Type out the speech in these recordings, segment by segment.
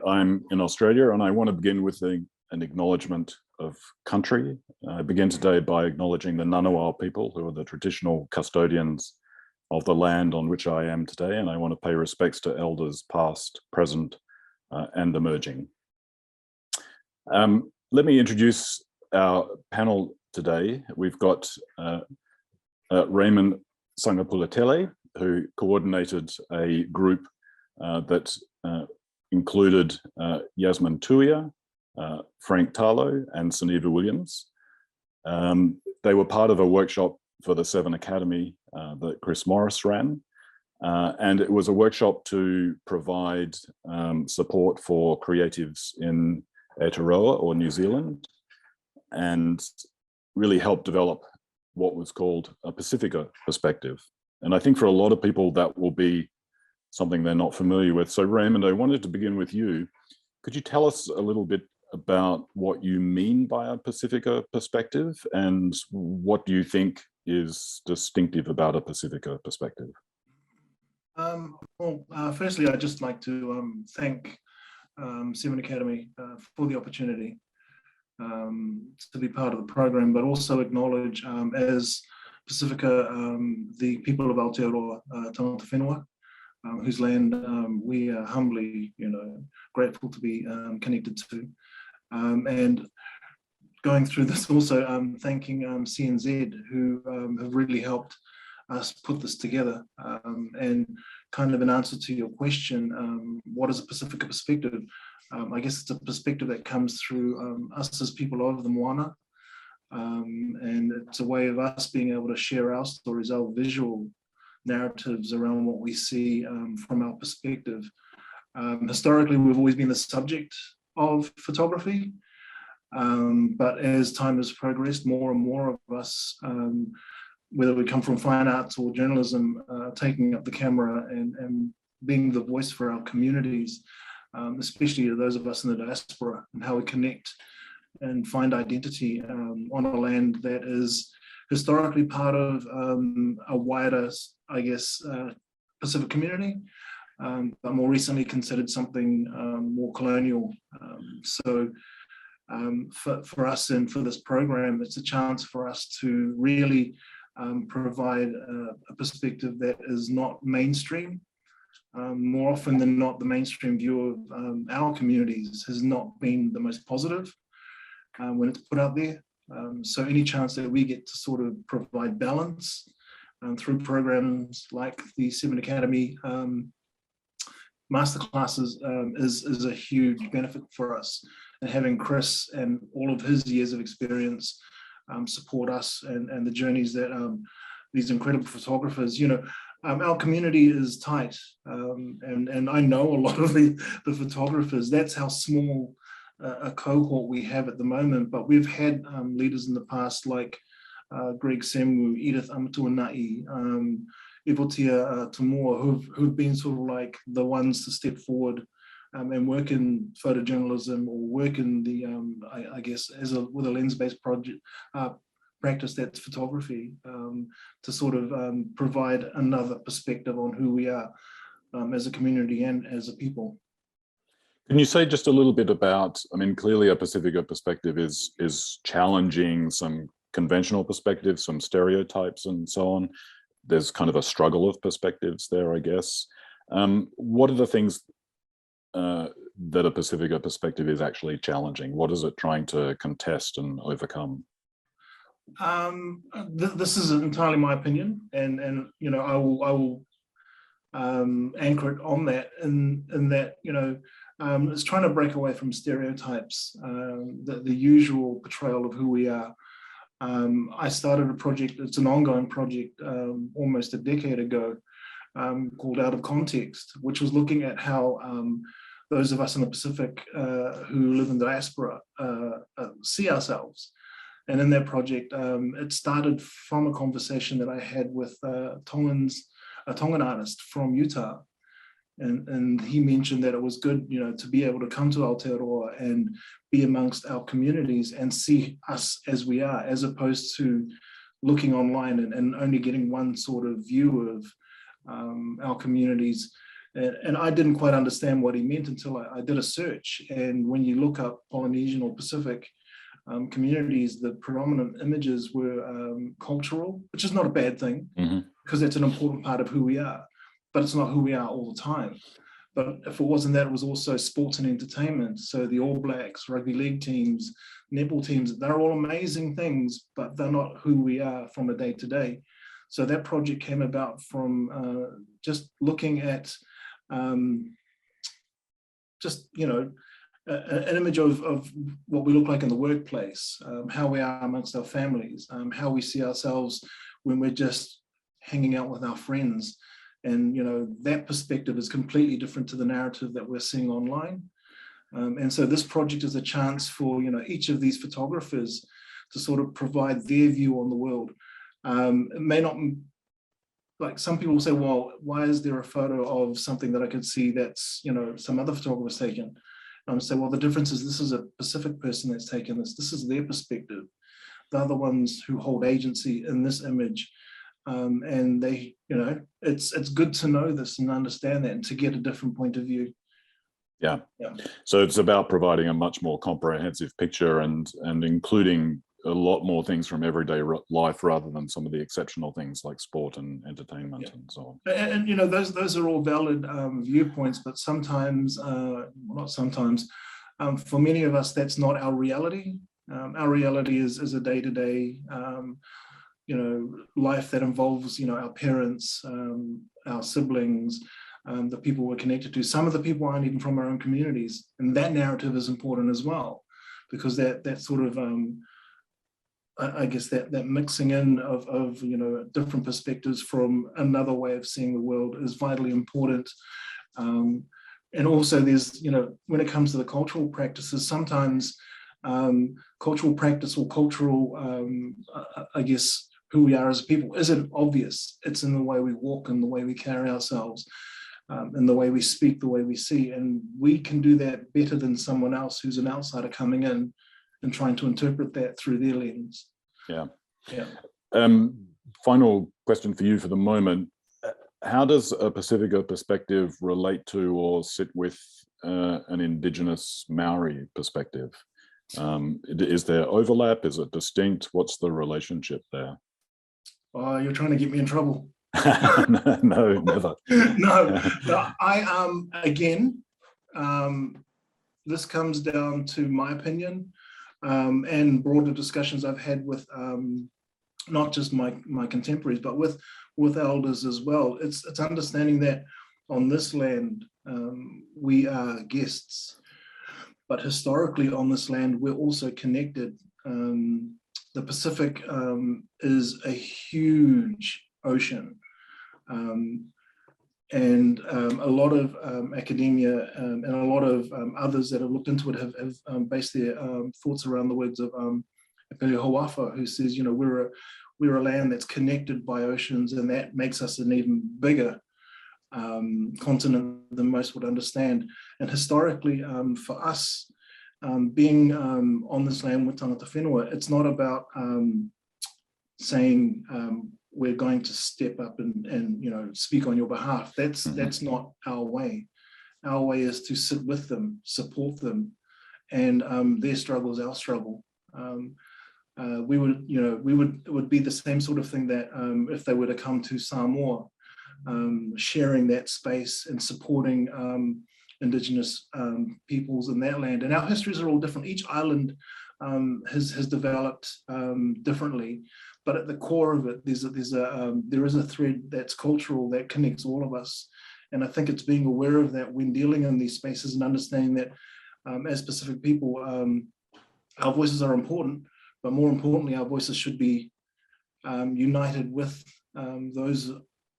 I'm in Australia, and I want to begin with an acknowledgement of country. I begin today by acknowledging the Ngunnawal people, who are the traditional custodians of the land on which I am today, and I want to pay respects to elders past, present, and emerging. Let me introduce our panel today. We've got Raymond Sagapolutele, who coordinated a group that included Yasmin Tuia, Frank Tarlow, and Suneva Williams. They were part of a workshop for the VII Academy that Chris Morris ran. And it was a workshop to provide support for creatives in Aotearoa or New Zealand, and really help develop what was called a Pasifika perspective. And I think for a lot of people that will be something they're not familiar with. So Raymond, I wanted to begin with you. Could you tell us a little bit about what you mean by a Pasifika perspective, and what do you think is distinctive about a Pasifika perspective? Firstly, I'd just like to thank VII Academy for the opportunity to be part of the program, but also acknowledge as Pasifika the people of Aotearoa, Tonga Whenua, whose land we are humbly, grateful to be connected to. And going through this also thanking CNZ, who have really helped us put this together. And kind of an answer to your question, what is a Pasifika perspective? I guess it's a perspective that comes through us as people of the moana. And it's a way of us being able to share our stories, our visual narratives around what we see from our perspective. Historically, we've always been the subject of photography, but as time has progressed, more and more of us, whether we come from fine arts or journalism, taking up the camera and being the voice for our communities, especially those of us in the diaspora, and how we connect and find identity on a land that is historically part of a wider, I guess, Pacific community, but more recently considered something more colonial. So for us and for this program, it's a chance for us to really provide a perspective that is not mainstream. More often than not, the mainstream view of our communities has not been the most positive when it's put out there. So any chance that we get to sort of provide balance through programs like the VII Academy masterclasses is a huge benefit for us. And having Chris and all of his years of experience support us and the journeys that these incredible photographers, our community is tight, and I know a lot of the photographers. That's how small a cohort we have at the moment, but we've had leaders in the past like Greg Semu, Edith Amatuanai, Ivotia Tamua, who've been sort of like the ones to step forward and work in photojournalism, or work in the, I guess, with a lens-based project practice that's photography, to sort of provide another perspective on who we are as a community and as a people. Can you say just a little bit about, I mean, clearly a Pasifika perspective is challenging some conventional perspectives, some stereotypes and so on. There's kind of a struggle of perspectives there, I guess. What are the things that a Pasifika perspective is actually challenging? What is it trying to contest and overcome? This is entirely my opinion, and I will anchor it on that, in that it's trying to break away from stereotypes, the usual portrayal of who we are. I started a project, it's an ongoing project, almost a decade ago, called Out of Context, which was looking at how those of us in the Pacific who live in the diaspora see ourselves. And in that project, it started from a conversation that I had with a Tongan artist from Utah. And he mentioned that it was good, to be able to come to Aotearoa and be amongst our communities and see us as we are, as opposed to looking online and only getting one sort of view of our communities. And I didn't quite understand what he meant until I did a search. And when you look up Polynesian or Pacific communities, the predominant images were cultural, which is not a bad thing, because that's an important part of who we are, but it's not who we are all the time. But if it wasn't that, it was also sports and entertainment. So the All Blacks, rugby league teams, netball teams, they're all amazing things, but they're not who we are from a day to day. So that project came about from just looking at an image of what we look like in the workplace, how we are amongst our families, how we see ourselves when we're just hanging out with our friends. And, that perspective is completely different to the narrative that we're seeing online. And so this project is a chance for, each of these photographers to sort of provide their view on the world. It may not, like some people say, well, why is there a photo of something that I could see that's, some other photographer's taken? And I say, well, the difference is this is a Pacific person that's taken this. This is their perspective. They're the ones who hold agency in this image. And they, it's good to know this and understand that and to get a different point of view. Yeah. So it's about providing a much more comprehensive picture and including a lot more things from everyday life rather than some of the exceptional things like sport and entertainment and so on. And those are all valid viewpoints, but sometimes, not sometimes, for many of us, that's not our reality. Our reality is a day-to-day life that involves, our parents, our siblings, the people we're connected to. Some of the people aren't even from our own communities, and that narrative is important as well, because that sort of, I guess that mixing in of different perspectives from another way of seeing the world is vitally important. And also there's, when it comes to the cultural practices, sometimes cultural practice or cultural, I guess, who we are as people isn't obvious. It's in the way we walk and the way we carry ourselves, and the way we speak, the way we see. And we can do that better than someone else who's an outsider coming in and trying to interpret that through their lens. Yeah. Final question for you for the moment. How does a Pasifika perspective relate to or sit with an Indigenous Maori perspective? Is there overlap? Is it distinct? What's the relationship there? Oh, you're trying to get me in trouble. No, never. No, again, this comes down to my opinion and broader discussions I've had with not just my contemporaries, but with elders as well. It's understanding that on this land, we are guests, but historically on this land, we're also connected. The Pacific is a huge ocean. And a lot of academia and a lot of others that have looked into it have based their thoughts around the words of Apelio Hawaifa, who says, we're a land that's connected by oceans, and that makes us an even bigger continent than most would understand. And historically, for us, being on this land with tangata whenua, it's not about saying we're going to step up and speak on your behalf. That's not our way. Our way is to sit with them, support them, and their struggle is our struggle. It would be the same sort of thing that if they were to come to Samoa, sharing that space and supporting Indigenous peoples in that land. And our histories are all different. Each island has developed differently, but at the core of it, there is a thread that's cultural that connects all of us. And I think it's being aware of that when dealing in these spaces and understanding that as Pacific people, our voices are important, but more importantly, our voices should be united with those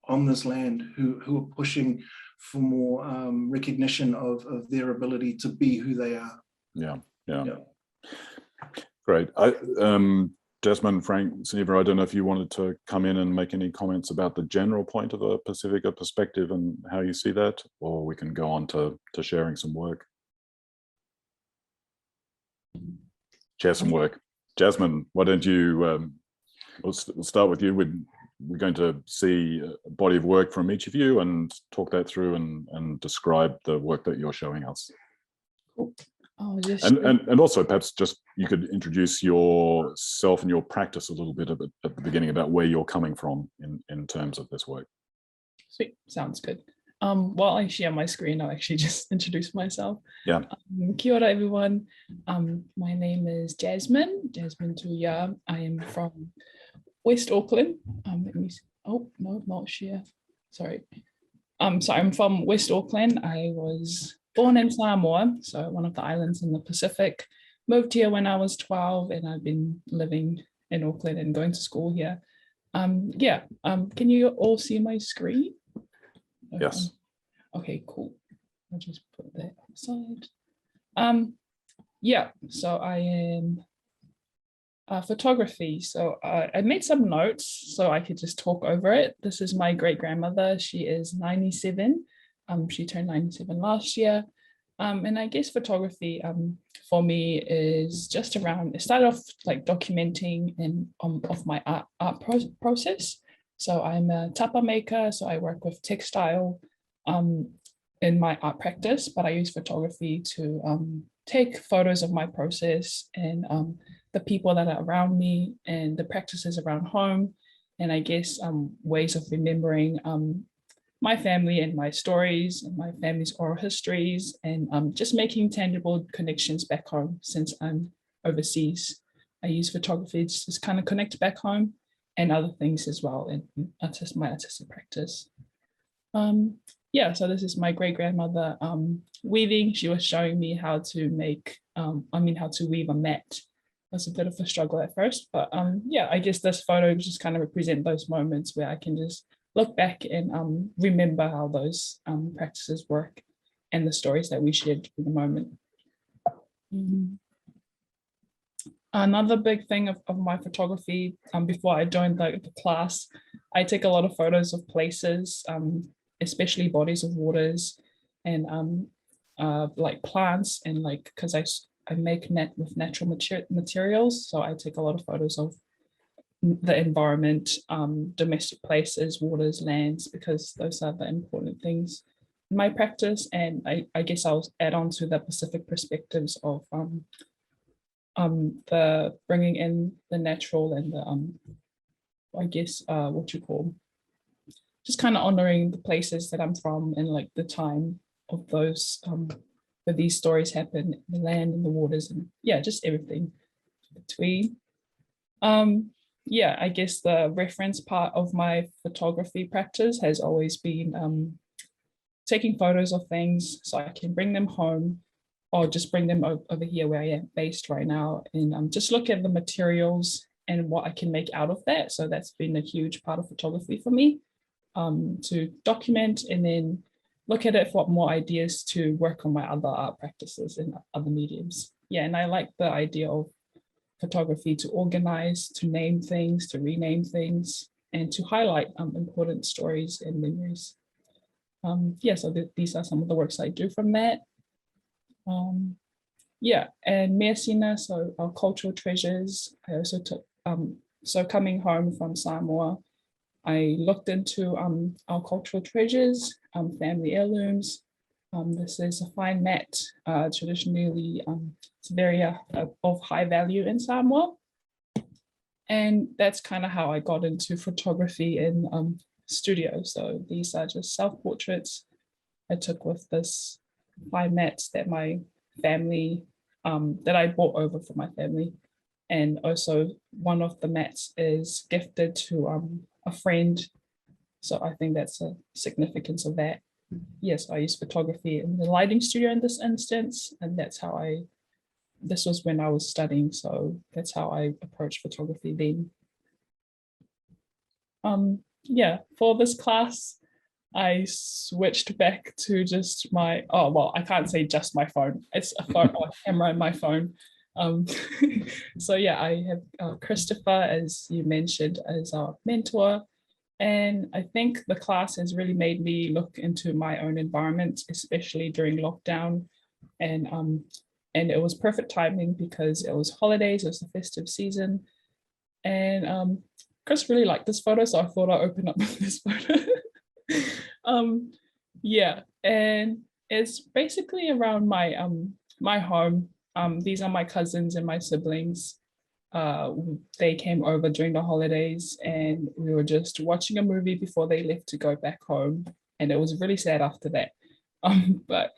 on this land who are pushing for more recognition of their ability to be who they are. Yeah. Great. Jasmine, Frank, Suneva, I don't know if you wanted to come in and make any comments about the general point of a Pasifika perspective and how you see that, or we can go on to sharing some work. Share some work. Jasmine, why don't you, we'll start with you. We're going to see a body of work from each of you and talk that through and describe the work that you're showing us. Cool. And also perhaps just you could introduce yourself and your practice a little bit at the beginning about where you're coming from in terms of this work. Sweet, sounds good. While I share my screen, I'll actually just introduce myself. Yeah. Kia ora, everyone. My name is Jasmine Tuia. I am from West Auckland. Let me see. Oh, no, not share. Sorry. So I'm from West Auckland. I was born in Samoa, so one of the islands in the Pacific. Moved here when I was 12, and I've been living in Auckland and going to school here. Can you all see my screen? Yes. Okay, cool. I'll just put that aside. So I am photography. So I made some notes so I could just talk over it. This is my great grandmother. She is 97. She turned 97 last year. And I guess photography for me is just around, it started off like documenting of my art process. So I'm a tapa maker, so I work with textile in my art practice, but I use photography to take photos of my process and the people that are around me and the practices around home. And I guess ways of remembering my family and my stories and my family's oral histories, and just making tangible connections back home since I'm overseas. I use photography to just kind of connect back home and other things as well in my artistic practice. So this is my great grandmother weaving. She was showing me how to make, how to weave a mat. It was a bit of a struggle at first, but I guess this photo just kind of represent those moments where I can just look back and remember how those practices work and the stories that we shared in the moment. Another big thing of my photography, before I joined the class, I take a lot of photos of places, especially bodies of waters and like plants, and like, because I make with natural materials, so I take a lot of photos of the environment, domestic places, waters, lands, because those are the important things in my practice. And I guess I'll add on to the Pacific perspectives of the bringing in the natural and the just kind of honoring the places that I'm from and like the time of those where these stories happen, the land and the waters, and just everything between. I guess the reference part of my photography practice has always been taking photos of things so I can bring them home or just bring them over here where I am based right now, and just look at the materials and what I can make out of that. So that's been a huge part of photography for me, to document and then look at it for more ideas to work on my other art practices and other mediums. And I like the idea of photography to organize, to name things, to rename things, and to highlight important stories and memories. So these are some of the works I do from that. And Measina, so our cultural treasures. I also took, so coming home from Samoa, I looked into our cultural treasures, family heirlooms. This is a fine mat, traditionally it's very of high value in Samoa. And that's kind of how I got into photography in studio. So these are just self-portraits I took with this fine mats that my family, that I brought over for my family. And also one of the mats is gifted to a friend. So I think that's a significance of that. Yes, I use photography in the lighting studio in this instance, and that's how this was when I was studying, so that's how I approached photography then. yeah, for this class, I switched back to just my, oh, well, I can't say just my phone. It's a phone or a camera in my phone. Um, so yeah, I have Christopher, as you mentioned, as our mentor. And I think the class has really made me look into my own environment, especially during lockdown. And it was perfect timing because it was holidays, it was the festive season. And Chris really liked this photo, so I thought I'd open up with this photo. um, yeah, and it's basically around my home. These are my cousins and my siblings. They came over during the holidays and we were just watching a movie before they left to go back home. And it was really sad after that. But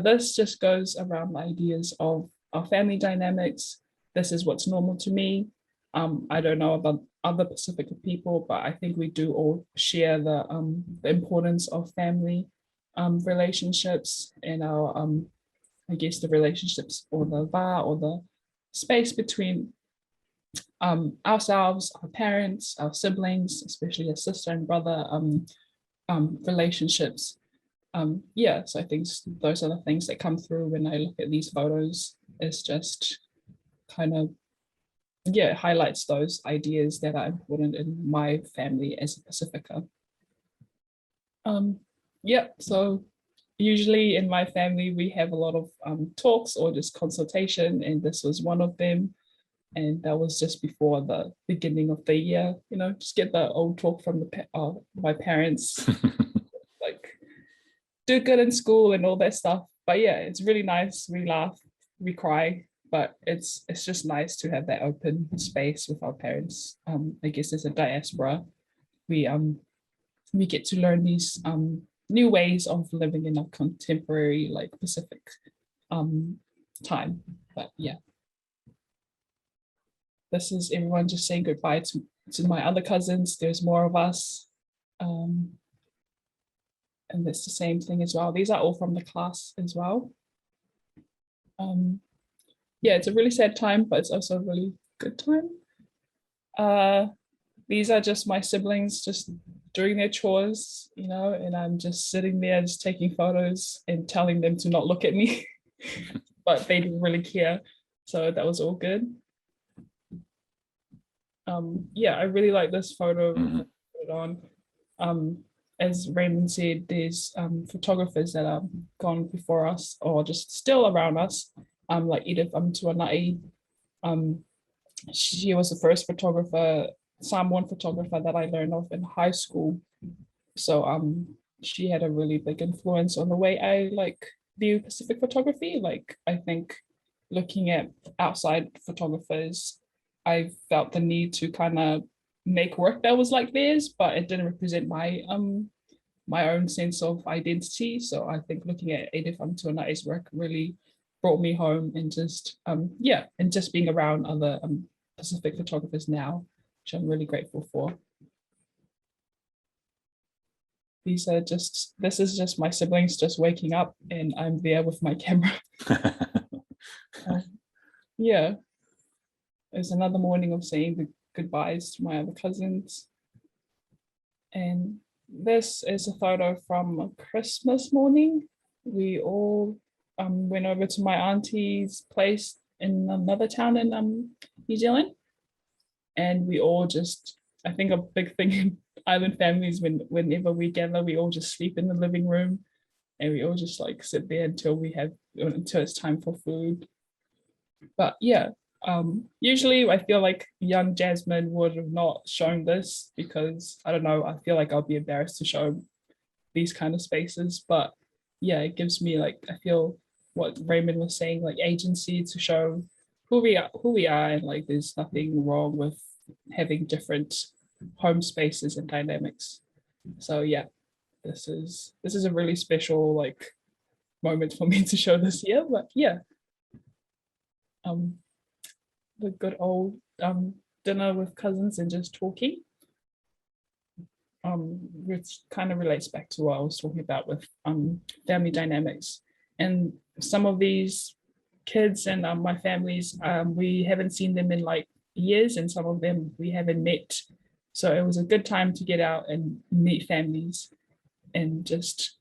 this just goes around ideas of our family dynamics. This is what's normal to me. I don't know about other Pacifica people, but I think we do all share the importance of family relationships and our, I guess, the relationships or the va or the space between ourselves, our parents, our siblings, especially a sister and brother relationships. Yeah, so I think those are the things that come through when I look at these photos. It's just kind of, yeah, it highlights those ideas that are important in my family as a Pacifica. Yeah, so usually in my family, we have a lot of talks or just consultation, and this was one of them. And that was just before the beginning of the year, you know, just get the old talk from my parents, like do good in school and all that stuff. But yeah, it's really nice. We laugh, we cry, but it's just nice to have that open space with our parents. I guess as a diaspora, we get to learn these new ways of living in a contemporary, like Pacific time. But yeah. This is everyone just saying goodbye to my other cousins. There's more of us. And it's the same thing as well. These are all from the class as well. Yeah, it's a really sad time, but it's also a really good time. These are just my siblings just doing their chores, you know, and I'm just sitting there just taking photos and telling them to not look at me, but they didn't really care. So that was all good. Yeah, I really like this photo. Put it on. As Raymond said, there's photographers that are gone before us or just still around us. Like Edith Tuvalu. She was the first photographer, Samoan photographer that I learned of in high school. So she had a really big influence on the way I like view Pacific photography. Like I think looking at outside photographers, I felt the need to kind of make work that was like theirs, but it didn't represent my my own sense of identity. So I think looking at Edith Tuvalu's work really brought me home, and just yeah, and just being around other Pacific photographers now, which I'm really grateful for. This is just my siblings just waking up, and I'm there with my camera. Yeah. It was another morning of saying the goodbyes to my other cousins. And this is a photo from a Christmas morning. We all went over to my auntie's place in another town in New Zealand. And we all just, I think a big thing in island families, whenever we gather, we all just sleep in the living room, and we all just like sit there until it's time for food. But yeah, usually I feel like young Jasmine would have not shown this because I don't know, I feel like I'll be embarrassed to show these kind of spaces. But yeah, it gives me like, I feel what Raymond was saying, like agency to show who we are, and like there's nothing wrong with having different home spaces and dynamics. So yeah, this is a really special like moment for me to show this year. But yeah, the good old dinner with cousins and just talking, which kind of relates back to what I was talking about with family dynamics. And some of these kids and my families, we haven't seen them in like years, and some of them we haven't met So it was a good time to get out and meet families and just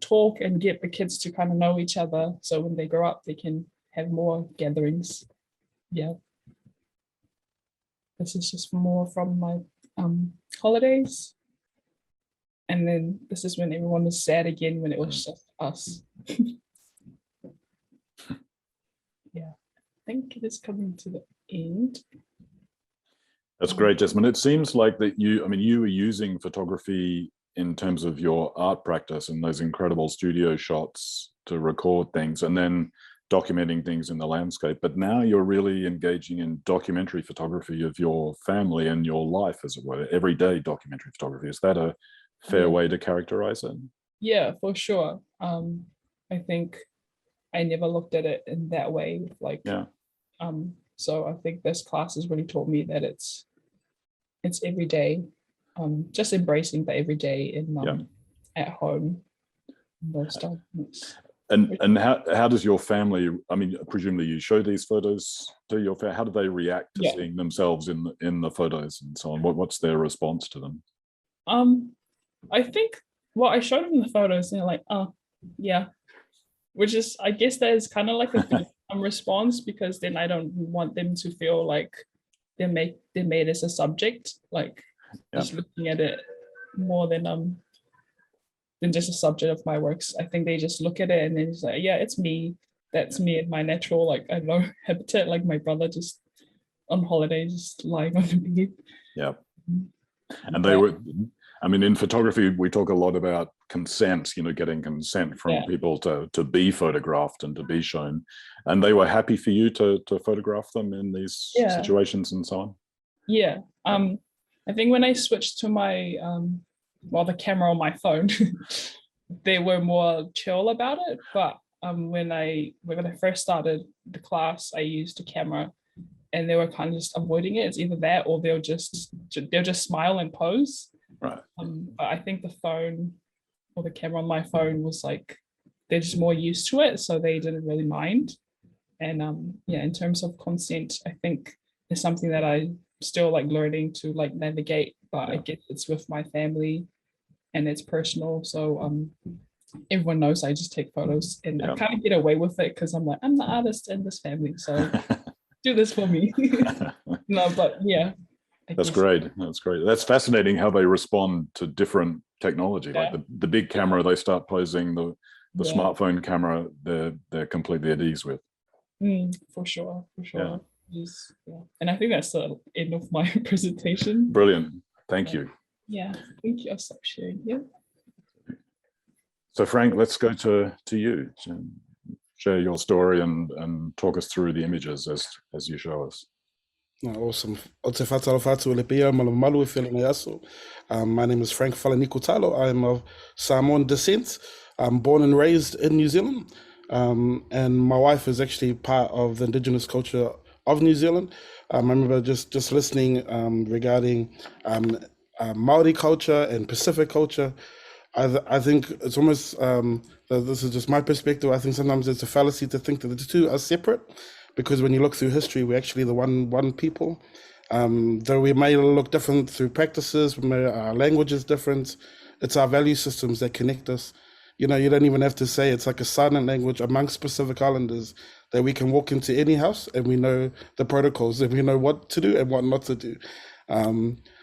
talk and get the kids to kind of know each other. So when they grow up, they can have more gatherings. Yeah. This is just more from my holidays. And then this is when everyone was sad again, when it was just us. Yeah, I think it is coming to the end. That's great, Jasmine. It seems like that you were using photography in terms of your art practice and those incredible studio shots to record things and then documenting things in the landscape. But now you're really engaging in documentary photography of your family and your life, as it were, everyday documentary photography. Is that a fair way to characterize it? Yeah, for sure. I think I never looked at it in that way. Like, so I think this class has really taught me that it's every day, just embracing the everyday in at home. Those documents. And how does your family? I mean, presumably you show these photos to your family. How do they react to seeing themselves in the photos and so on? What's their response to them? I think, well, I showed them the photos and they're like, oh, yeah, which is, I guess that is kind of like a good response, because then I don't want them to feel like they're made as a subject, like just looking at it more than just a subject of my works. I think they just look at it and then it's like, yeah, it's me. That's me in my natural, like, I don't know, habitat, like my brother just on holiday, just lying on the bed. Yeah. And they were, I mean, in photography, we talk a lot about consent, getting consent from people to be photographed and to be shown. And they were happy for you to photograph them in these situations and so on? Yeah. I think when I switched to my, the camera on my phone, they were more chill about it. But when I first started the class, I used a camera and they were kind of just avoiding it. It's either that or they'll just smile and pose. Right. But I think the phone or the camera on my phone was like, they're just more used to it, so they didn't really mind. And in terms of consent, I think it's something that I still like learning to like navigate, but I guess it's with my family and it's personal. So everyone knows I just take photos and I kind of get away with it because I'm like, I'm the artist in this family, so do this for me. No, but yeah. That's great. That's great. That's fascinating how they respond to different technology. Like the big camera, they start posing. The smartphone camera, they're completely at ease with. For sure. And I think that's the end of my presentation. Brilliant. Thank you. Yeah. Thank you. I'll stop sharing. Yeah. So Frank, let's go to you. Share your story and talk us through the images as you show us. Awesome. My name is Frank Falanikutalo. I'm of Samoan descent. I'm born and raised in New Zealand. And my wife is actually part of the indigenous culture of New Zealand. I remember just listening regarding Maori culture and Pacific culture. I think it's almost, this is just my perspective, I think sometimes it's a fallacy to think that the two are separate. Because when you look through history, we're actually the one people. Though we may look different through practices, our language is different, it's our value systems that connect us. You don't even have to say it's like a silent language amongst Pacific Islanders that we can walk into any house and we know the protocols and we know what to do and what not to do.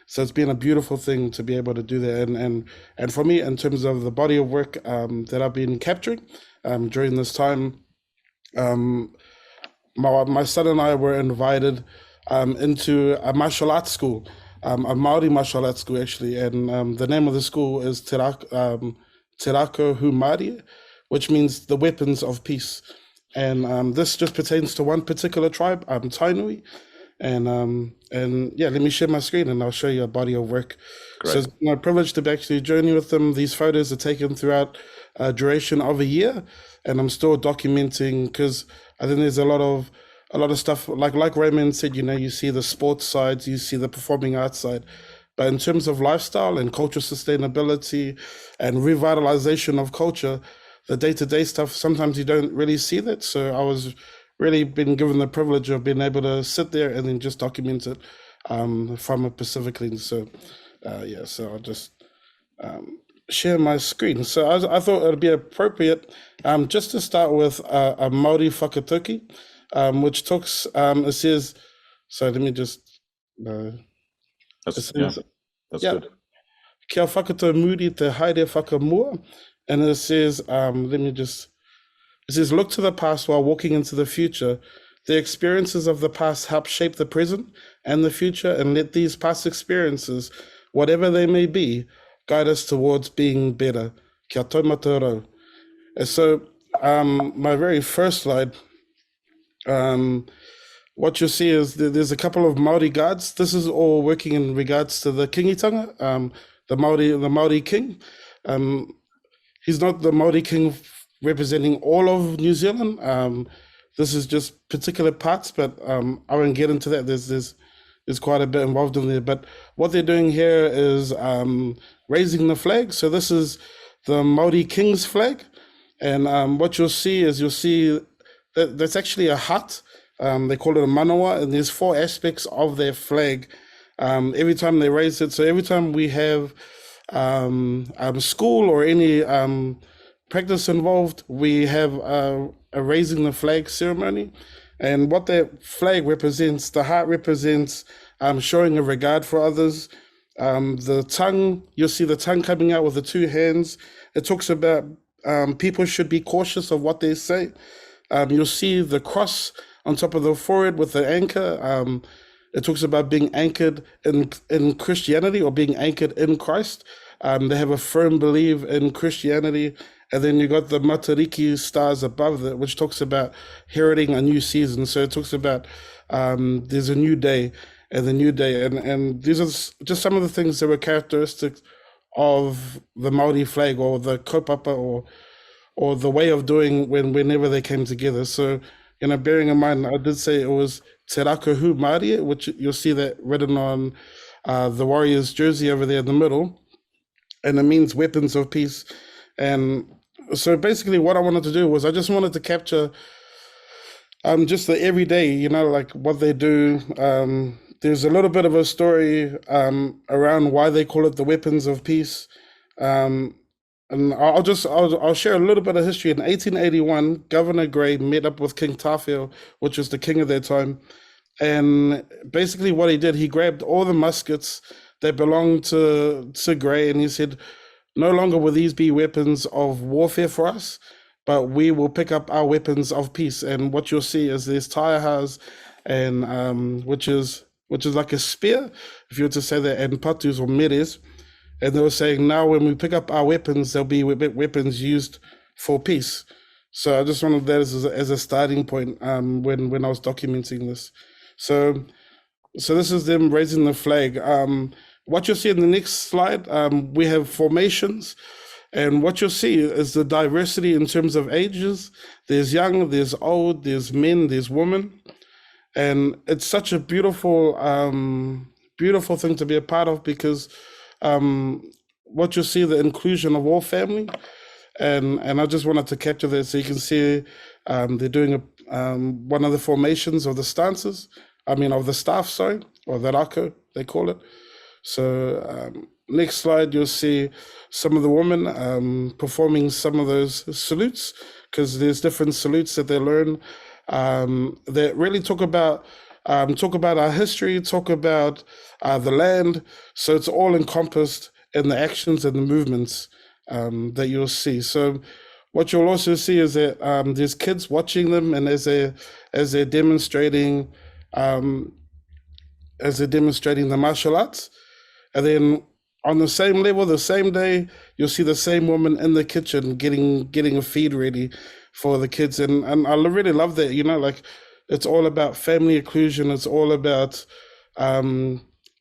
So it's been a beautiful thing to be able to do that. And for me, in terms of the body of work that I've been capturing during this time, my son and I were invited into a martial arts school, a Maori martial arts school actually, and the name of the school is Te Rako Humari, which means the weapons of peace. And this just pertains to one particular tribe, Tainui. And let me share my screen and I'll show you a body of work. Great. So it's my privilege to actually journey with them. These photos are taken throughout a duration of a year, and I'm still documenting because I think there's a lot of stuff like Raymond said, you see the sports sides, you see the performing arts side, but in terms of lifestyle and cultural sustainability and revitalization of culture, the day-to-day stuff, sometimes you don't really see that. So I was really been given the privilege of being able to sit there and then just document it from it specifically. So so I'll just share my screen. So I thought it would be appropriate just to start with a Māori whakatauki, which talks, it says, so let me just, That's yeah. good. Kia whakatau muri te haere whakamua. And it says, it says, look to the past while walking into the future. The experiences of the past help shape the present and the future, and let these past experiences, whatever they may be, guide us towards being better. Kia taumata rau. And so my very first slide, what you'll see is there's a couple of Māori guards. This is all working in regards to the kingitanga, the Māori king. He's not the Māori king representing all of New Zealand. This is just particular parts, but I won't get into that. There's quite a bit involved in there. But what they're doing here is raising the flag. So this is the Māori king's flag. And what you'll see is that that's actually a hut. They call it a manawa, and there's 4 aspects of their flag. Every time they raise it, so every time we have school or any practice involved, we have a raising the flag ceremony. And what that flag represents, the heart represents showing a regard for others. The tongue, you'll see the tongue coming out with the 2 hands. It talks about people should be cautious of what they say. You'll see the cross on top of the forehead with the anchor. It talks about being anchored in Christianity, or being anchored in Christ. They have a firm belief in Christianity. And then you got the Matariki stars above that, which talks about heralding a new season. So it talks about there's a new day and the new day. And these are just some of the things that were characteristic of the Māori flag, or the kaupapa, or the way of doing whenever they came together. So, bearing in mind, I did say it was Te Rakahu Māori, which you'll see that written on the Warriors jersey over there in the middle. And it means weapons of peace. And so basically what I wanted to do was I just wanted to capture just the everyday, like what they do. There's a little bit of a story around why they call it the weapons of peace. And I'll share a little bit of history. In 1881, Governor Gray met up with King Tawhio, which was the king of their time. And basically what he did, he grabbed all the muskets that belonged to Gray, and he said, no longer will these be weapons of warfare for us, but we will pick up our weapons of peace. And what you'll see is there's taihas, and which is like a spear, if you were to say that, and patus or meres. And they were saying, now when we pick up our weapons, there'll be weapons used for peace. So I just wanted that as a starting point when I was documenting this. So this is them raising the flag. What you'll see in the next slide, we have formations. And what you'll see is the diversity in terms of ages. There's young, there's old, there's men, there's women. And it's such a beautiful, beautiful thing to be a part of, because what you'll see, the inclusion of all family. And I just wanted to capture that so you can see they're doing one of the formations of the stances, of the staff, or the rako, they call it. So next slide, you'll see some of the women performing some of those salutes, because there's different salutes that they learn that really talk about our history, talk about the land. So it's all encompassed in the actions and the movements that you'll see. So what you'll also see is that there's kids watching them, and as they're demonstrating the martial arts. And then on the same level, the same day, you'll see the same woman in the kitchen getting a feed ready for the kids. And I really love that, like it's all about family inclusion. It's all about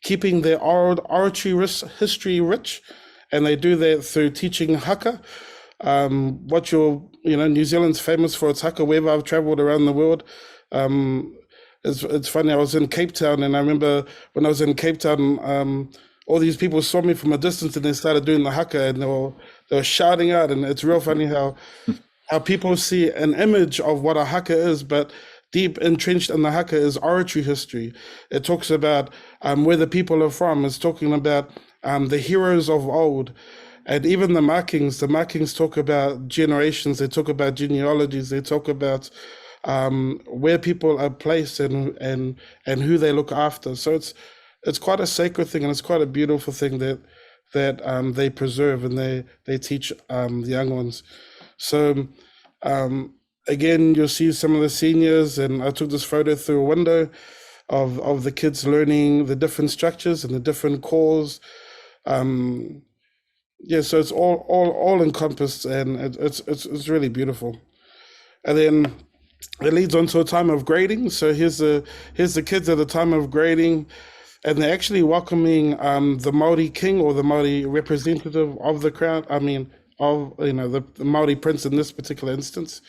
keeping their oratory history rich. And they do that through teaching haka. New Zealand's famous for its haka. Wherever I've traveled around the world, it's funny, I was in Cape Town, and I remember when I was in Cape Town, all these people saw me from a distance and they started doing the haka, and they were shouting out. And it's real funny how people see an image of what a haka is, but deep entrenched in the haka is oratory history. It talks about where the people are from. It's talking about the heroes of old. And even the markings talk about generations. They talk about genealogies. They talk about where people are placed and who they look after. So it's quite a sacred thing, and it's quite a beautiful thing that they preserve and they teach the young ones. So again, you'll see some of the seniors, and I took this photo through a window of the kids learning the different structures and the different calls. Yeah, so it's all encompassed, and it's really beautiful. And then it leads on to a time of grading. So here's the kids at the time of grading, and they're actually welcoming the Maori king or the Maori representative of the crown. I mean, of the Maori prince in this particular instance.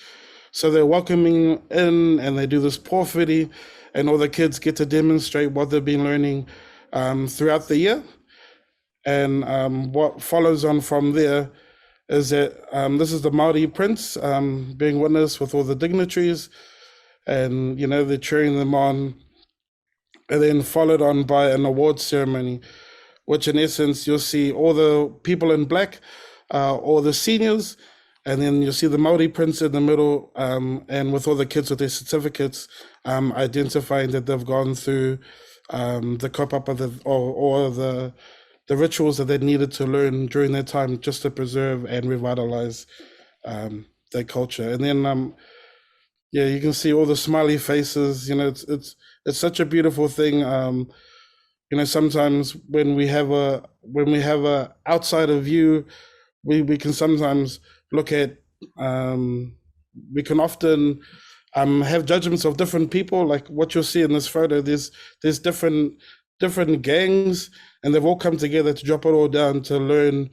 So they're welcoming in, and they do this pōwhiri, and all the kids get to demonstrate what they've been learning throughout the year. And what follows on from there is that this is the Maori prince being witnessed with all the dignitaries, and they're cheering them on, and then followed on by an award ceremony, which in essence you'll see all the people in black, all the seniors, and then you'll see the Maori prince in the middle, and with all the kids with their certificates, identifying that they've gone through the kaupapa or the rituals that they needed to learn during their time, just to preserve and revitalize their culture. And then you can see all the smiley faces. It's such a beautiful thing. Sometimes when we have a outsider view, we can sometimes look at we can often have judgments of different people. Like what you'll see in this photo, there's different gangs, and they've all come together to drop it all down to learn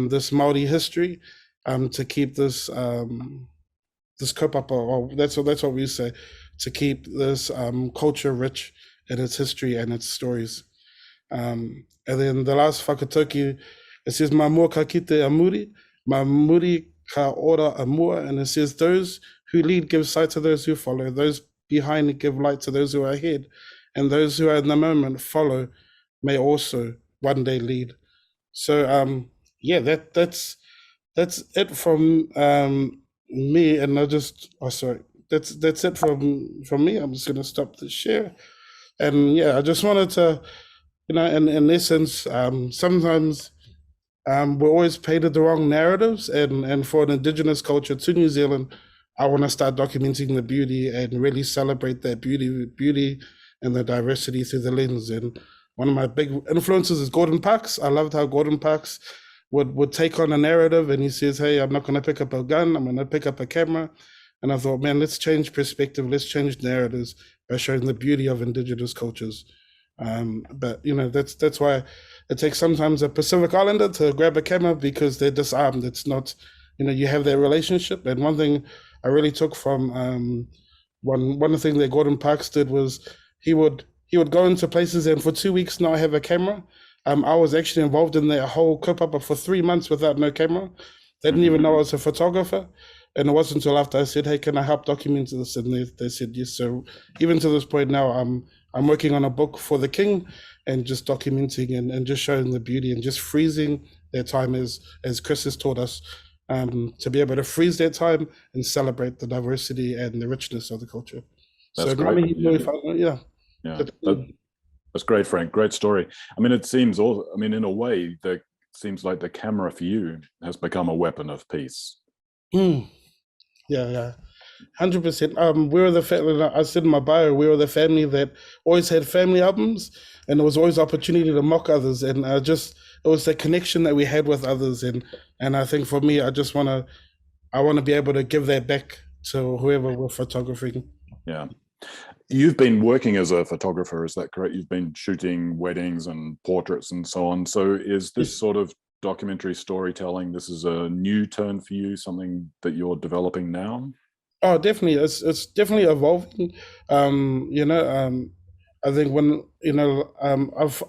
this Maori history, to keep this kaupapa, or that's what we say, to keep this culture rich in its history and its stories. And then the last whakatauki, it says, "Ma mua ka kite a muri, ma muri ka ora a mua," and it says, "Those who lead give sight to those who follow, those behind give light to those who are ahead, and those who are in the moment follow may also one day lead." So that's it from me, and that's it from me. I'm just going to stop the share, and I just wanted to, in essence, sometimes we're always painted the wrong narratives, and for an Indigenous culture to New Zealand, I want to start documenting the beauty and really celebrate that beauty and the diversity through the lens. And one of my big influences is Gordon Parks. I loved how Gordon Parks would take on a narrative, and he says, "Hey, I'm not going to pick up a gun, I'm going to pick up a camera." And I thought, man, let's change perspective, let's change narratives by showing the beauty of Indigenous cultures. But that's why it takes sometimes a Pacific Islander to grab a camera, because they're disarmed. It's not, you have that relationship. And one thing I really took from one thing that Gordon Parks did was he would go into places and for 2 weeks not have a camera. I was actually involved in their whole kaupapa for 3 months without no camera. They didn't even know I was a photographer. And it wasn't until after I said, "Hey, can I help document this?" And they said yes. So even to this point now, I'm working on a book for the king, and just documenting and just showing the beauty and just freezing their time, as Chris has taught us, to be able to freeze their time and celebrate the diversity and the richness of the culture. That's great. That's great, Frank. Great story. I mean, it seems in a way, that seems like the camera for you has become a weapon of peace. Yeah, 100%. We were the family. I said in my bio, we were the family that always had family albums, and there was always opportunity to mock others, and it was the connection that we had with others, and I think for me, I want to be able to give that back to whoever we're photographing. Yeah. You've been working as a photographer, is that correct? You've been shooting weddings and portraits and so on. So is this sort of documentary storytelling, this is a new turn for you, something that you're developing now? Oh, definitely. It's definitely evolving. I think when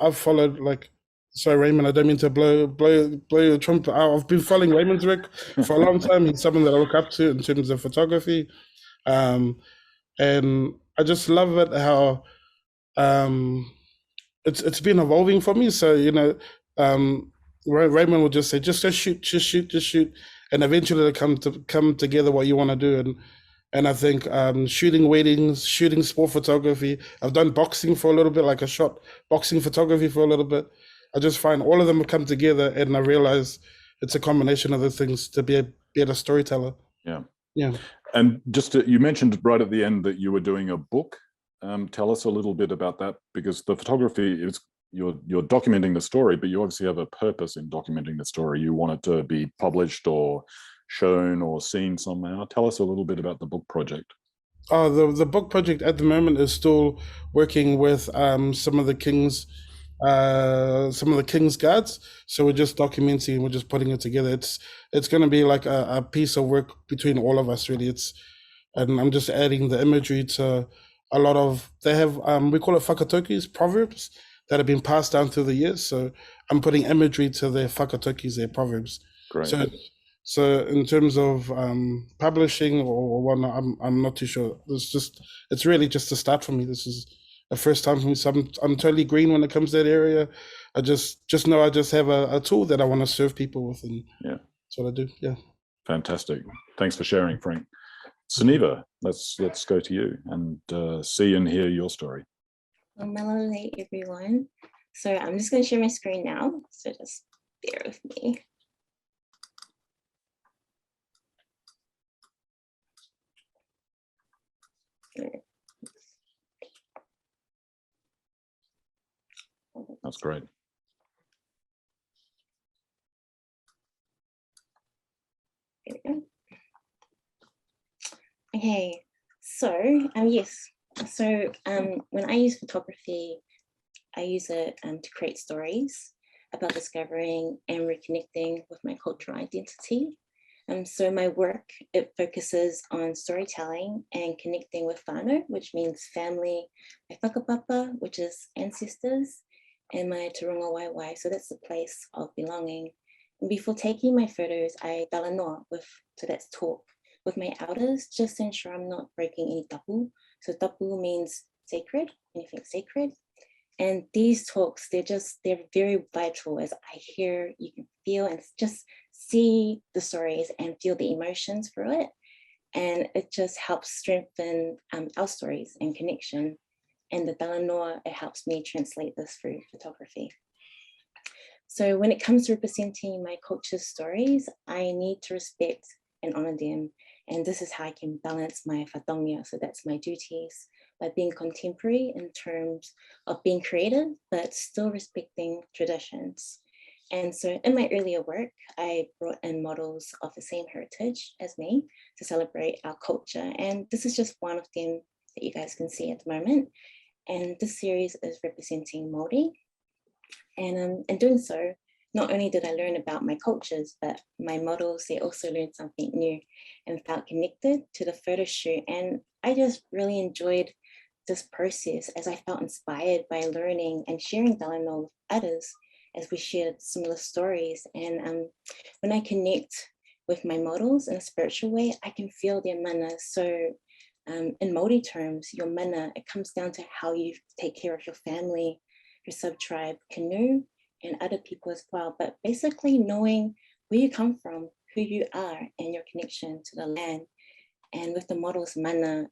I've followed, like, sorry, Raymond, I don't mean to blow your trumpet. I've been following Raymond's work for a long time. He's someone that I look up to in terms of photography. And I just love it how it's been evolving for me. So, you know, Raymond would just say, just shoot, just shoot, just shoot. And eventually it'll come together what you want to do. And I think shooting weddings, shooting sport photography. I've done boxing for a little bit, like I shot boxing photography for a little bit. I just find all of them come together, and I realize it's a combination of the things to be a better storyteller. Yeah. Yeah. And just you mentioned right at the end that you were doing a book. Tell us a little bit about that, because the photography is you're documenting the story, but you obviously have a purpose in documenting the story. You want it to be published or shown or seen somehow. Tell us a little bit about the book project. The book project at the moment is still working with some of the king's guards. So we're just documenting, we're just putting it together. It's going to be like a piece of work between all of us, really. And I'm just adding the imagery to a lot of, they have, we call it whakatokis, proverbs that have been passed down through the years. So I'm putting imagery to their whakatokis, their proverbs. Great. So in terms of publishing or whatnot, I'm not too sure. It's really just a start for me. This is the first time for me. So I'm totally green when it comes to that area. I just know I just have a tool that I want to serve people with, and yeah, that's what I do. Yeah. Fantastic. Thanks for sharing, Frank. Suneva, let's go to you and see and hear your story. Well, malole everyone. So I'm just going to share my screen now. So just bear with me. That's great. There we go. Okay, so yes. So when I use photography, I use it to create stories about discovering and reconnecting with my cultural identity. So my work, it focuses on storytelling and connecting with whānau, which means family, my whakapapa, which is ancestors, and my te runga waiwai, so that's the place of belonging. And before taking my photos, I talanoa so that's talk, with my elders, just to ensure I'm not breaking any tapu. So tapu means sacred, anything sacred. And these talks, they're very vital, as I hear, you can feel and just see the stories and feel the emotions through it. And it just helps strengthen our stories and connection. And the talanoa, it helps me translate this through photography. So when it comes to representing my culture's stories, I need to respect and honor them. And this is how I can balance my whatongia, so that's my duties, by being contemporary in terms of being creative, but still respecting traditions. And so in my earlier work, I brought in models of the same heritage as me to celebrate our culture. And this is just one of them that you guys can see at the moment. And this series is representing Māori. And in doing so, not only did I learn about my cultures, but my models, they also learned something new and felt connected to the photo shoot. And I just really enjoyed this process, as I felt inspired by learning and sharing talanoa with others as we shared similar stories. And when I connect with my models in a spiritual way, I can feel their mana. So in Māori terms, your mana, it comes down to how you take care of your family, your sub-tribe, canoe, and other people as well. But basically knowing where you come from, who you are, and your connection to the land. And with the models mana,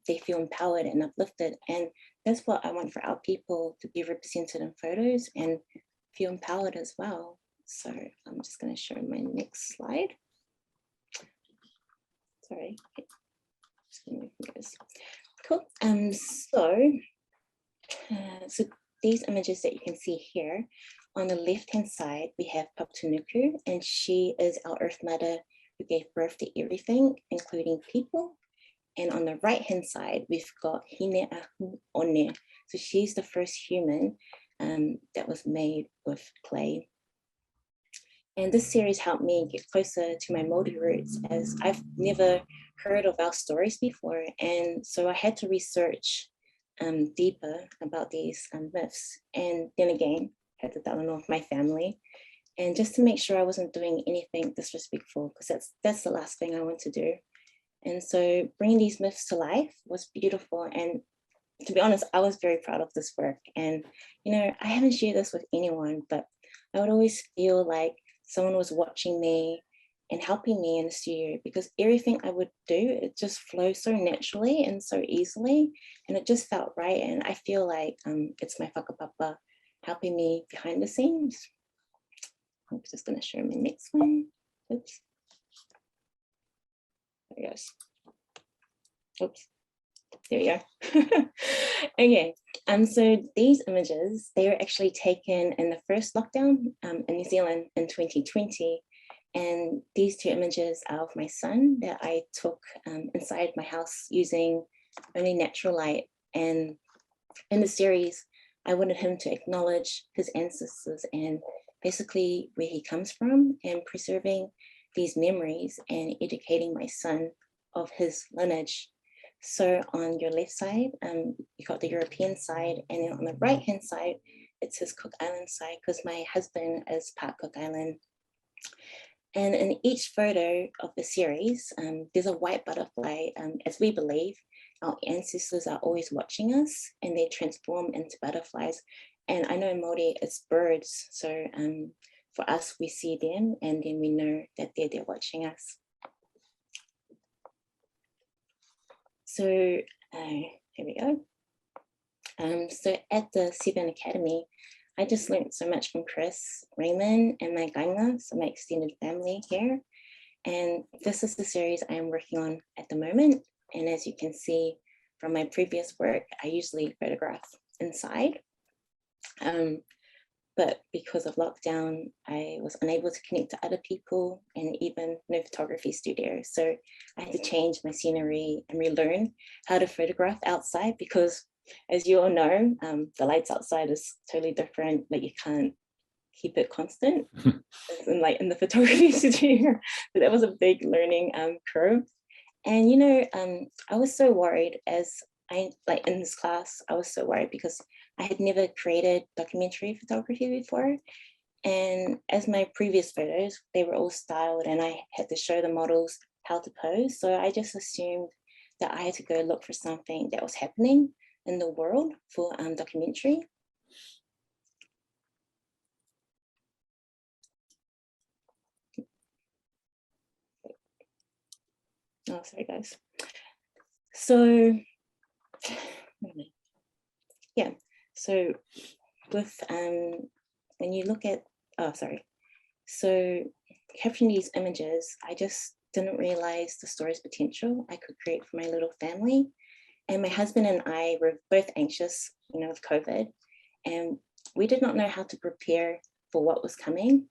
they feel empowered and uplifted. And that's what I want for our people, to be represented in photos and feel empowered as well. So I'm just going to show my next slide. Sorry. Just gonna move this. Cool. So these images that you can see here, on the left-hand side, we have Paptunuku, and she is our Earth Mother who gave birth to everything, including people. And on the right-hand side, we've got Hine Ahu One. So she's the first human that was made with clay. And this series helped me get closer to my Māori roots, as I've never heard of our stories before. And so I had to research deeper about these myths. And then again, I had to talanoa with my family. And just to make sure I wasn't doing anything disrespectful, because that's the last thing I want to do. And so bringing these myths to life was beautiful. And to be honest, I was very proud of this work. And, you know, I haven't shared this with anyone, but I would always feel like someone was watching me and helping me in the studio, because everything I would do, it just flows so naturally and so easily, and it just felt right. And I feel like it's my whakapapa helping me behind the scenes. I'm just going to show my next one. Oops. There it goes. Oops. There we go. Okay, so these images, they were actually taken in the first lockdown in New Zealand in 2020. And these two images are of my son that I took inside my house using only natural light. And in the series, I wanted him to acknowledge his ancestors and basically where he comes from, and preserving these memories and educating my son of his lineage. So on your left side, you got the European side, and then on the right-hand side, it's his Cook Island side, because my husband is part Cook Island. And in each photo of the series, there's a white butterfly. As we believe, our ancestors are always watching us, and they transform into butterflies. And I know in Māori, it's birds. So for us, we see them, and then we know that they're there watching us. So here we go. So at the VII Academy, I just learned so much from Chris, Raymond, and my kainga, so my extended family here. And this is the series I am working on at the moment. And as you can see from my previous work, I usually photograph inside. But because of lockdown, I was unable to connect to other people and even no photography studio. So I had to change my scenery and relearn how to photograph outside, because as you all know, the lights outside is totally different. Like, you can't keep it constant like in the photography studio. But that was a big learning curve. And, you know, I was so worried in this class, I was so worried because I had never created documentary photography before. And as my previous photos, they were all styled, and I had to show the models how to pose. So I just assumed that I had to go look for something that was happening in the world for documentary. Oh, sorry guys. So, yeah, so with, when you look at, so capturing these images, I just didn't realize the story's potential I could create for my little family. And my husband and I were both anxious, you know, with COVID, and we did not know how to prepare for what was coming.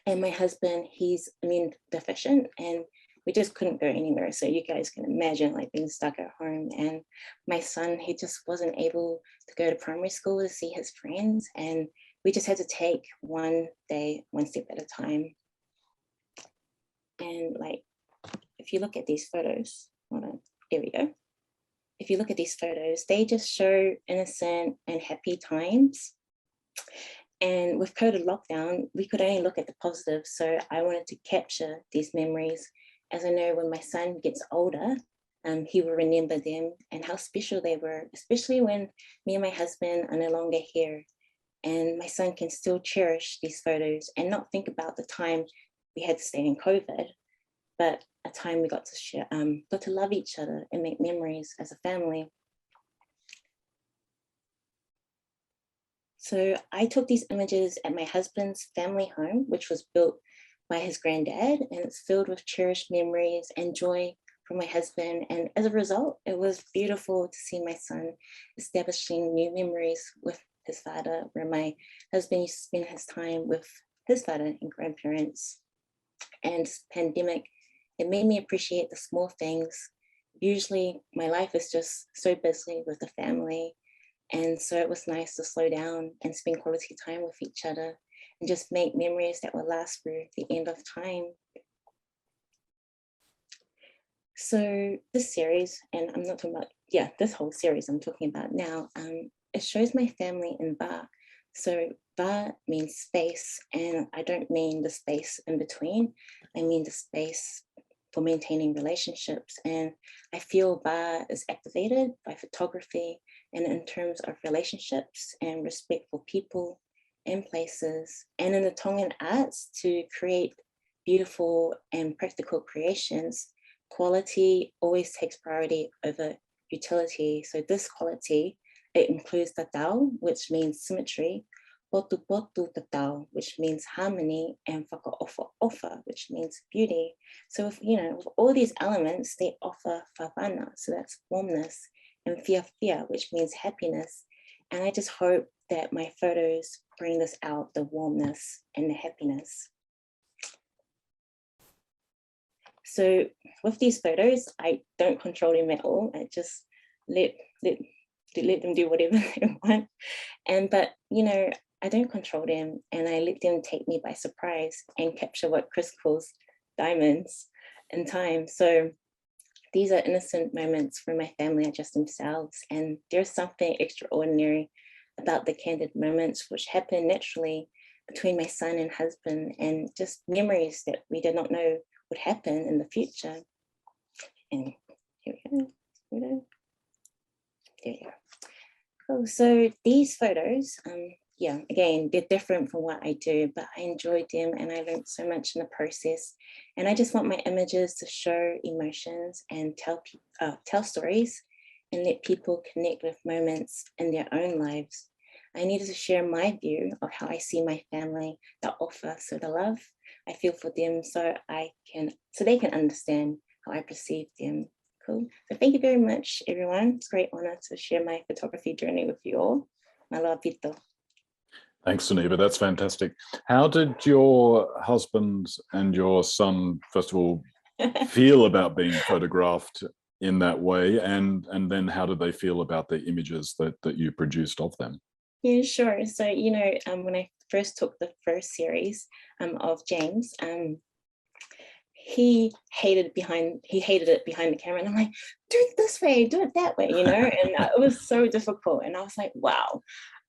And my husband, he's immune deficient, and we just couldn't go anywhere. So you guys can imagine like being stuck at home. And my son, he just wasn't able to go to primary school to see his friends. And we just had to take one day, one step at a time. And like, if you look at these photos, hold on, there we go. If you look at these photos, they just show innocent and happy times. And with COVID lockdown, we could only look at the positives. So I wanted to capture these memories, as I know when my son gets older, he will remember them and how special they were, especially when me and my husband are no longer here. And my son can still cherish these photos and not think about the time we had to stay in COVID, but a time we got to share, got to love each other and make memories as a family. So I took these images at my husband's family home, which was built by his granddad, and it's filled with cherished memories and joy from my husband. And as a result, it was beautiful to see my son establishing new memories with his father, where my husband used to spend his time with his father and grandparents. And this pandemic, it made me appreciate the small things. Usually my life is just so busy with the family. And so it was nice to slow down and spend quality time with each other and just make memories that will last through the end of time. So this series, and I'm not talking about, this whole series I'm talking about now, it shows my family in Va. So Va means space, and I don't mean the space in between. I mean the space for maintaining relationships. And I feel Ba is activated by photography and in terms of relationships and respect for people and places, and in the Tongan arts to create beautiful and practical creations. Quality always takes priority over utility. So this quality, it includes tatau, which means symmetry, potu potu tatau, which means harmony, and whakaofa ofa, which means beauty. So if, with all these elements, they offer whawhana, so that's warmness, and fia fia, which means happiness. And I just hope that my photos bring this out, the warmness and the happiness. So with these photos, I don't control them at all. I just let them do whatever they want. But I don't control them, and I let them take me by surprise and capture what Chris calls diamonds in time. So these are innocent moments where my family are just themselves, and there's something extraordinary about the candid moments which happen naturally between my son and husband, and just memories that we did not know would happen in the future. And here we go. There you go. Cool. So these photos, again, they're different from what I do, but I enjoyed them and I learned so much in the process. And I just want my images to show emotions and tell stories and let people connect with moments in their own lives. I needed to share my view of how I see my family, the offer, so the love I feel for them, so they can understand how I perceive them. Cool. So thank you very much, everyone. It's a great honor to share my photography journey with you all. Malo pito. Thanks, Suniva. That's fantastic. How did your husband and your son, first of all, feel about being photographed in that way? And then how did they feel about the images that you produced of them? Yeah, sure. So, when I first took the first series of James, he hated it behind the camera, and I'm like, do it this way, do it that way, and it was so difficult, and I was like, wow.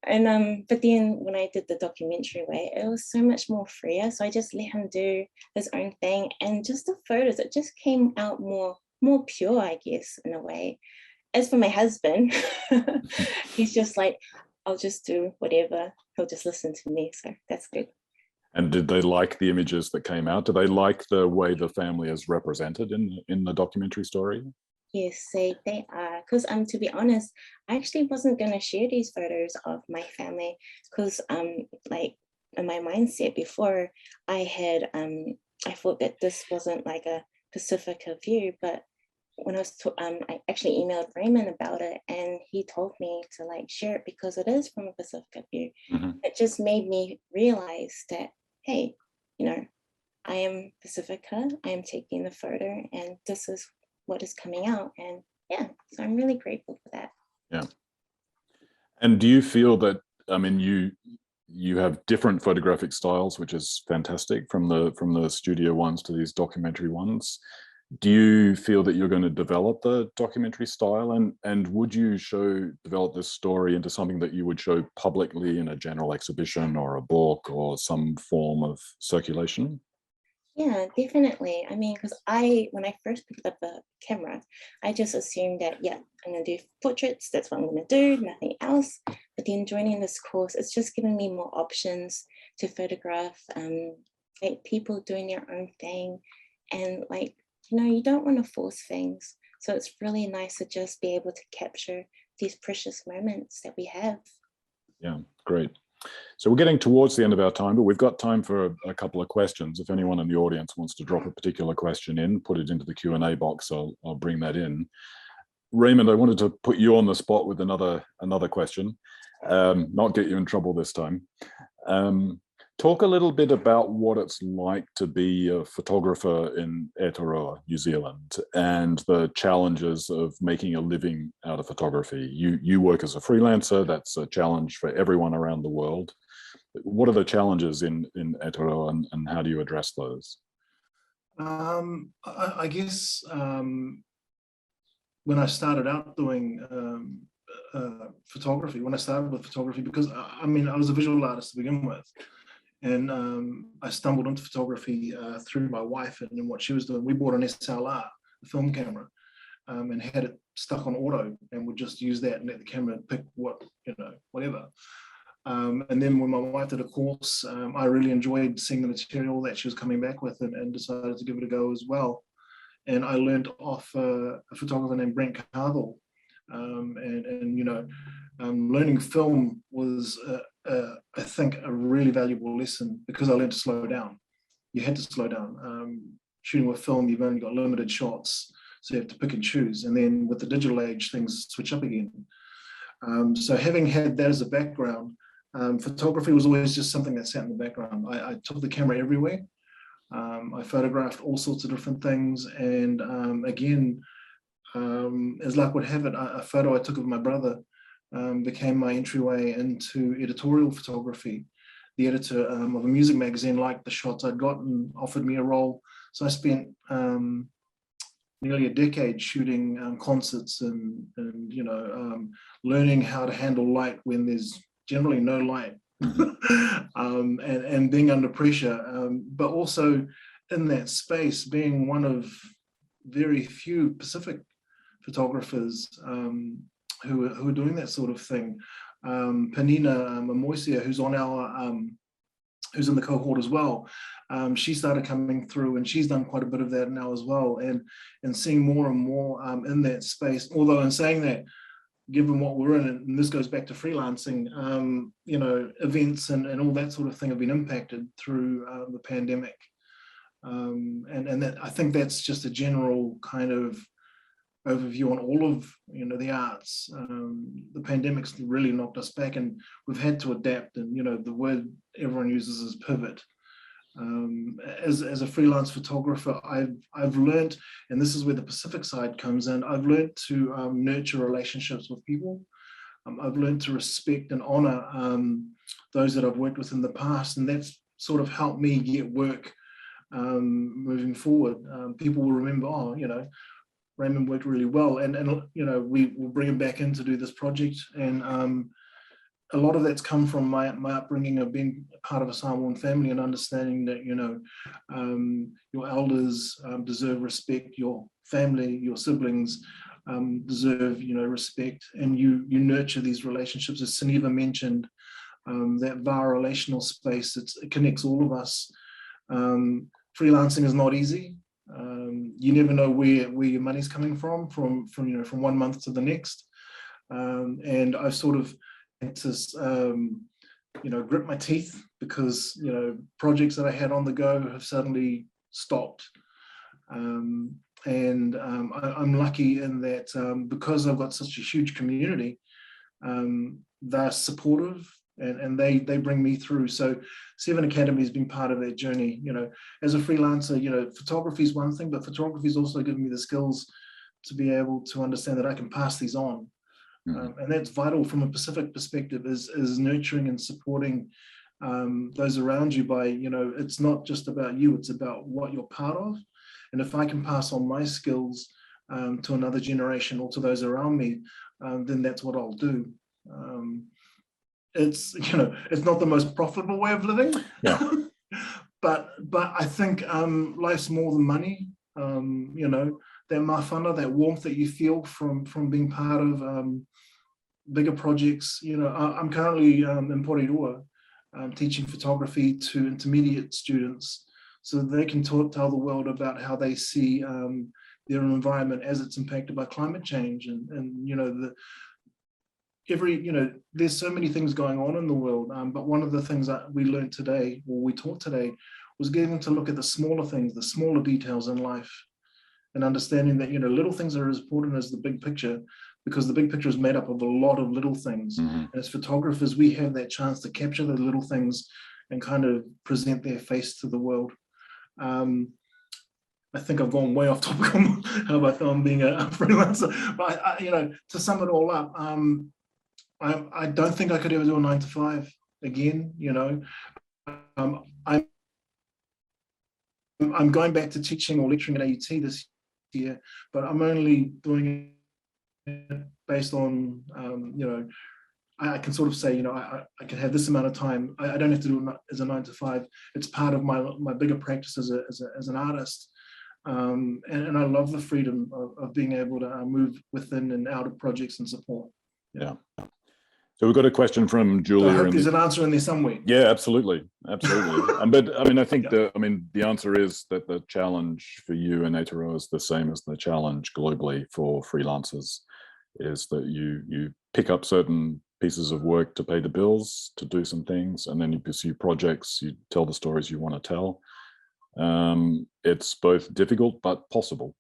And but then when I did the documentary way, it was so much more freer, so I just let him do his own thing, and just the photos, it just came out more pure, I guess, in a way. As for my husband, he's just like, I'll just do whatever, he'll just listen to me, so that's good. And did they like the images that came out? Do they like the way the family is represented in the documentary story? Yes, they are. Because to be honest, I actually wasn't going to share these photos of my family because like in my mindset before, I had I thought that this wasn't like a Pasifika view, but when I actually emailed Raymond about it, and he told me to like share it because it is from a Pasifika view. Mm-hmm. It just made me realize that, hey, I am Pasifika, I am taking the photo, and this is what is coming out. And so I'm really grateful for that. Yeah. And do you feel that, I mean, you have different photographic styles, which is fantastic, from the studio ones to these documentary ones. Do you feel that you're going to develop the documentary style, and would you develop this story into something that you would show publicly in a general exhibition or a book or some form of circulation? Yeah, definitely. I mean, because when I first picked up the camera, I just assumed that, I'm going to do portraits. That's what I'm going to do, nothing else. But then joining this course, it's just given me more options to photograph like people doing their own thing. And like, you don't want to force things. So it's really nice to just be able to capture these precious moments that we have. Yeah, great. So we're getting towards the end of our time, but we've got time for a couple of questions. If anyone in the audience wants to drop a particular question in, put it into the Q&A box, I'll bring that in. Raymond, I wanted to put you on the spot with another question, not get you in trouble this time. Talk a little bit about what it's like to be a photographer in Aotearoa, New Zealand, and the challenges of making a living out of photography. You work as a freelancer. That's a challenge for everyone around the world. What are the challenges in Aotearoa, and how do you address those? I guess when I started out doing photography, because I was a visual artist to begin with, And I stumbled into photography through my wife and what she was doing. We bought an SLR, a film camera, and had it stuck on auto, and would just use that and let the camera pick whatever. And then when my wife did a course, I really enjoyed seeing the material that she was coming back with, and decided to give it a go as well. And I learned off a photographer named Brent Carville. Learning film was, I think, a really valuable lesson, because I learned to slow down. You had to slow down. Shooting with film, you've only got limited shots, so you have to pick and choose. And then with the digital age, things switch up again. So having had that as a background, photography was always just something that sat in the background. I took the camera everywhere. I photographed all sorts of different things. And again, as luck would have it, a photo I took of my brother became my entryway into editorial photography. The editor of a music magazine liked the shots I'd got and offered me a role. So I spent nearly a decade shooting concerts and learning how to handle light when there's generally no light, and being under pressure, but also in that space being one of very few Pacific photographers who are doing that sort of thing. Panina Mamoisia, who's on our who's in the cohort as well, she started coming through, and she's done quite a bit of that now as well, and seeing more and more in that space. Although in saying that, given what we're in, and this goes back to freelancing, events and all that sort of thing have been impacted through the pandemic, and that, I think that's just a general kind of overview on all of the arts. The pandemic's really knocked us back, and we've had to adapt. And the word everyone uses is pivot. As a freelance photographer, I've learned, and this is where the Pacific side comes in, I've learned to nurture relationships with people. I've learned to respect and honor those that I've worked with in the past, and that's sort of helped me get work moving forward. People will remember, Raymond worked really well, and we will bring him back in to do this project. And a lot of that's come from my upbringing of being part of a Samoan family, and understanding that your elders deserve respect, your family, your siblings deserve respect, and you nurture these relationships. As Suneva mentioned, that VAR relational space, it connects all of us. Freelancing is not easy. You never know where your money's coming from 1 month to the next, and I've sort of had to grit my teeth, because projects that I had on the go have suddenly stopped, and I'm lucky in that because I've got such a huge community, they're supportive, and they bring me through. So VII Academy has been part of that journey. As a freelancer, photography is one thing, but photography is also giving me the skills to be able to understand that I can pass these on. And that's vital from a Pacific perspective, is nurturing and supporting those around you by, it's not just about you, it's about what you're part of. And if I can pass on my skills to another generation or to those around me, then that's what I'll do. It's not the most profitable way of living, but I think life's more than money. That mawhana, that warmth that you feel from being part of bigger projects. I'm currently in Aotearoa teaching photography to intermediate students, so they can tell the world about how they see their environment as it's impacted by climate change, and there's so many things going on in the world, but one of the things that we learned today, or we taught today, was getting to look at the smaller things, the smaller details in life, and understanding that little things are as important as the big picture, because the big picture is made up of a lot of little things. And as photographers, we have that chance to capture the little things and kind of present their face to the world. I think I've gone way off topic on how I feel being a freelancer, but to sum it all up, I don't think I could ever do a 9 to 5 again. I'm going back to teaching or lecturing at AUT this year, but I'm only doing it based on I can sort of say, you know, I can have this amount of time. I don't have to do it as a 9 to 5. It's part of my bigger practice as an artist. And I love the freedom of being able to move within and out of projects and support. Yeah. So we've got a question from Julia. So I hope there's an answer in there somewhere. Yeah, absolutely. But I mean, I think the answer is that the challenge for you in Aotearoa is the same as the challenge globally for freelancers, is that you pick up certain pieces of work to pay the bills, to do some things, and then you pursue projects, you tell the stories you want to tell. It's both difficult but possible.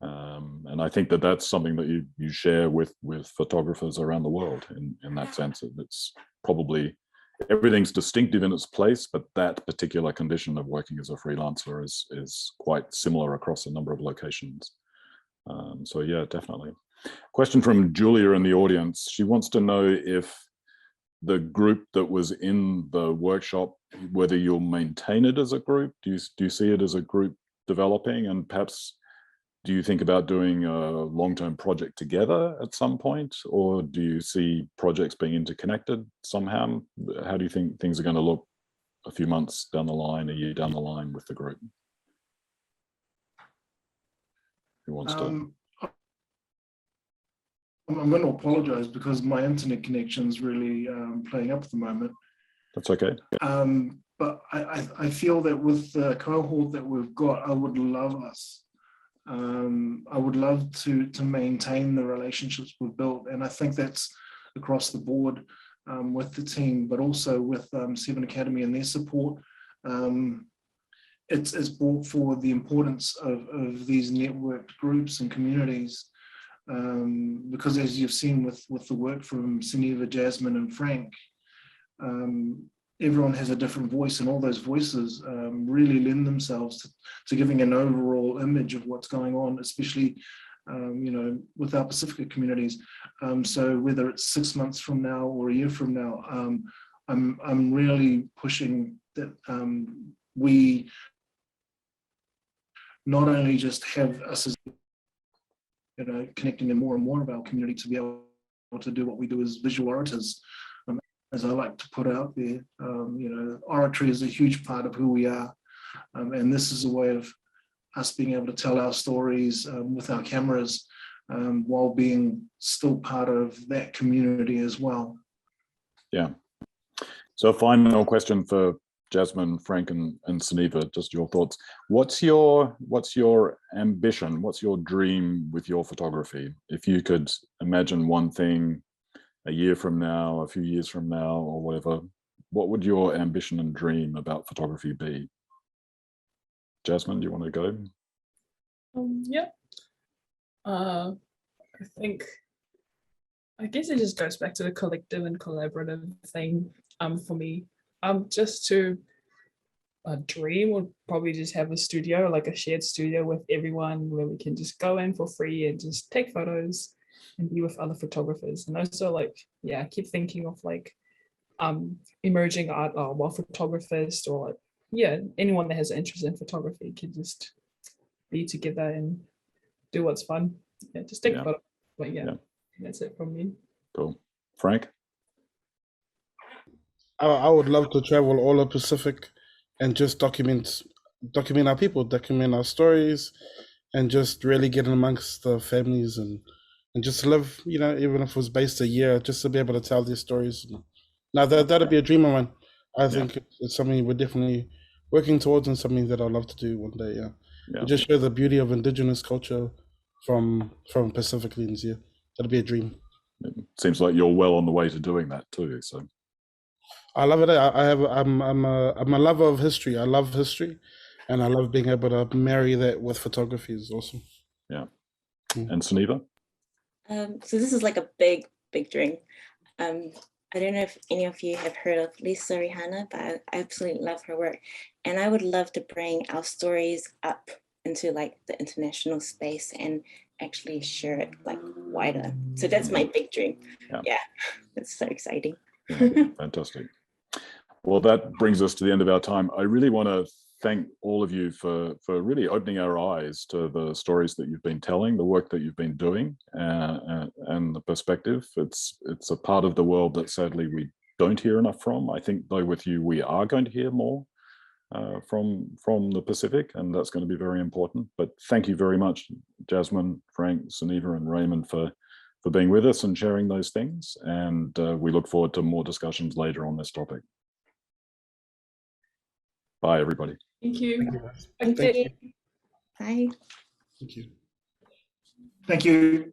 And I think that that's something that you share with photographers around the world in that sense. It's probably, everything's distinctive in its place, but that particular condition of working as a freelancer is quite similar across a number of locations. So yeah, definitely. Question from Julia in the audience. She wants to know if the group that was in the workshop, whether you'll maintain it as a group. Do you see it as a group developing, and perhaps do you think about doing a long-term project together at some point, or do you see projects being interconnected somehow? How do you think things are going to look a few months down the line, a year down the line with the group? Who wants to? I'm going to apologize because my internet connection is really playing up at the moment. That's okay. But I feel that with the cohort that we've got, I would love us. I would love to maintain the relationships we've built, and I think that's across the board with the team, but also with VII Academy and their support. It's brought forward the importance of these networked groups and communities, because as you've seen with the work from Suneva, Jasmine, and Frank, everyone has a different voice, and all those voices really lend themselves to giving an overall image of what's going on, especially you know, with our Pasifika communities. So whether it's 6 months from now or a year from now, I'm really pushing that we not only just have us as, you know, connecting in more and more of our community to be able to do what we do as visual orators, as I like to put out there. You know, oratory is a huge part of who we are, and this is a way of us being able to tell our stories with our cameras while being still part of that community as well. Yeah. So final question for Jasmine, Frank, and Suneva, just your thoughts. What's your ambition? What's your dream with your photography? If you could imagine one thing a year from now, a few years from now, or whatever, what would your ambition and dream about photography be? Jasmine, do you want to go? Yeah. I guess it just goes back to the collective and collaborative thing for me. Just to dream would probably just have a studio, like a shared studio with everyone where we can just go in for free and just take photos and be with other photographers. And also, like, yeah, I keep thinking of like emerging art while photographers, or like, yeah, anyone that has an interest in photography can just be together and do what's fun. Yeah, just take photos. But yeah, that's it from me. Cool. Frank? I would love to travel all of Pacific and just document our people, document our stories, and just really get in amongst the families and just live, you know, even if it was based a year, just to be able to tell these stories. Now that'd be a dream of mine. I think it's something we're definitely working towards, and something that I'd love to do one day. Yeah. Just show the beauty of Indigenous culture from Pacificans. Yeah, that'd be a dream. It seems like you're well on the way to doing that too. So I love it. I'm a lover of history. I love history, and I love being able to marry that with photography. Is awesome. Yeah. And Suneva? So this is like a big dream. I don't know if any of you have heard of Lisa Rihana, but I absolutely love her work. And I would love to bring our stories up into like the international space and actually share it like wider. So that's my big dream. Yeah, that's so exciting. Yeah, fantastic. Well, that brings us to the end of our time. I really want to thank all of you for really opening our eyes to the stories that you've been telling, the work that you've been doing, and the perspective. It's a part of the world that sadly we don't hear enough from. I think though with you, we are going to hear more from the Pacific, and that's going to be very important. But thank you very much, Jasmine, Frank, Suneva, and Raymond for being with us and sharing those things. And we look forward to more discussions later on this topic. Bye, everybody. Thank you. Thank you. Bye. Thank you. Thank you.